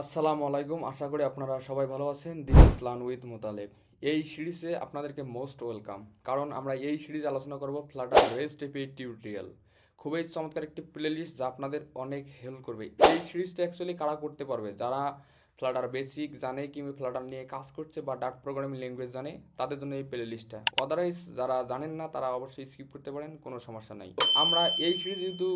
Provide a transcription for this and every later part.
আসসালামু আলাইকুম, আশা করি আপনারা সবাই ভালো আছেন। This is learn with Motaleb. এই সিরিজে আপনাদেরকে মোস্ট ওয়েলকাম, কারণ আমরা এই সিরিজে আলোচনা করব ফ্লাটার রেস্ট এপি টিউটোরিয়াল। খুবই চমৎকার একটি প্লেলিস্ট যা আপনাদের অনেক হেল্প করবে। এই সিরিজটা অ্যাকচুয়ালি কারা করতে পারবে? যারা ফ্লাটার বেসিক জানে কিংবা ফ্লাটার নিয়ে কাজ করছে বা ডার্ট প্রোগ্রামিং ল্যাঙ্গুয়েজ জানে, তাদের জন্য এই প্লেলিস্টটা। আদারওয়াইজ যারা জানেন না তারা অবশ্যই স্কিপ করতে পারেন, কোনো সমস্যা নাই। আমরা এই সিরিজ যেহেতু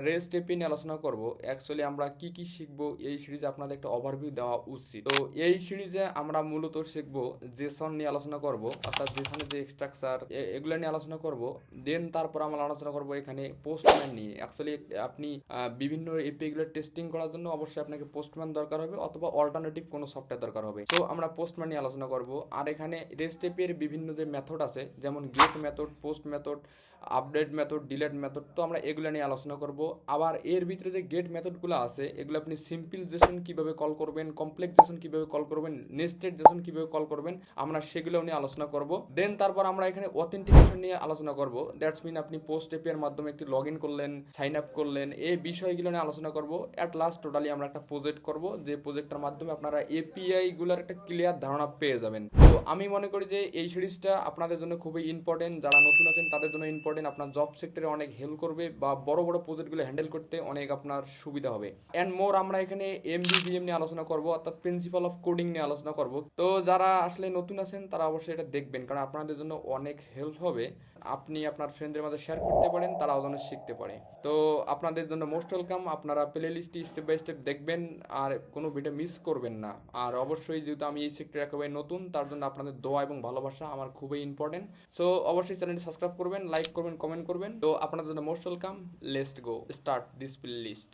রেস্ট এপি নিয়ে আলোচনা করব, অ্যাকচুয়ালি আমরা কি কি শিখবো এই সিরিজে আপনাদের একটা ওভারভিউ দেওয়া উচিত। তো এই সিরিজে আমরা মূলত শিখবো জেসন নিয়ে আলোচনা করব, অর্থাৎ জেসনের যে স্ট্রাকচার এগুলো নিয়ে আলোচনা করব। দেন তারপর আমরা আলোচনা করব এখানে পোস্টম্যান নিয়ে। অ্যাকচুয়ালি আপনি বিভিন্ন এপি গুলো টেস্টিং করার জন্য অবশ্যই আপনাকে পোস্টম্যান দরকার হবে, অথবা অল্টারনেটিভ কোনো সফটওয়্যার দরকার হবে। তো আমরা পোস্টম্যান নিয়ে আলোচনা করব। আর এখানে রেস্ট এপি এর বিভিন্ন যে মেথড আছে, যেমন get method, post method, update method, delete method, তো আমরা এগুলো নিয়ে আলোচনা করব। আবার এর ভিতরে যে গেট মেথডগুলো আছে, এগুলো আপনি সিম্পল জেসন কিভাবে কল করবেন, কমপ্লেক্স জেসন কিভাবে কল করবেন, নেস্টেড জেসন কিভাবে কল করবেন, আমরা সেগুলো নিয়ে আলোচনা করব। দেন তারপর আমরা এখানে অথেন্টিকেশন নিয়ে আলোচনা করব। দ্যাটস মিন আপনি পোস্ট এপি এর মাধ্যমে একটি লগ ইন করলেন, সাইন আপ করলেন, এই বিষয়গুলো নিয়ে আলোচনা করব। অ্যাট লাস্ট টোটালি আমরা একটা প্রজেক্ট করব, যে প্রজেক্টের মাধ্যমে আপনারা এপিআই গুলার একটা ক্লিয়ার ধারণা পেয়ে যাবেন। তো আমি মনে করি যে এই সিরিজটা আপনাদের জন্য খুবই ইম্পর্টেন্ট। যারা নতুন আছেন তাদের জন্য ইম্পর্টেন্ট, আপনার জব সেক্টরে অনেক হেল্প করবে বা বড় বড় প্রজেক্টগুলো হ্যান্ডেল করতে অনেক আপনার সুবিধা হবে। অ্যান্ড মোর আমরা এখানে এমবিবিএম নিয়ে আলোচনা করব, অর্থাৎ প্রিন্সিপাল অফ কোডিং নিয়ে আলোচনা করব। তো যারা আসলে নতুন আছেন তারা অবশ্যই এটা দেখবেন, কারণ আপনাদের জন্য অনেক হেল্প হবে। আপনি আপনার ফ্রেন্ডদের মাঝে শেয়ার করতে পারেন, তারাও যেন শিখতে পারে। তো আপনাদের জন্য মোস্ট ওয়েলকাম। আপনারা প্লে লিস্টটি স্টেপ বাই স্টেপ দেখবেন আর কোনো ভিডিও মিস করবেন না। আর অবশ্যই যেহেতু আমি এই সেক্টরে একেবারে নতুন, তার জন্য আপনাদের দোয়া এবং ভালোবাসা আমার খুবই ইম্পর্টেন্ট। সো অবশ্যই চ্যানেলটি সাবস্ক্রাইব করবেন, লাইক করবেন, কমেন্ট করবেন। তো আপনাদের জন্য most welcome. Let's go start this play list.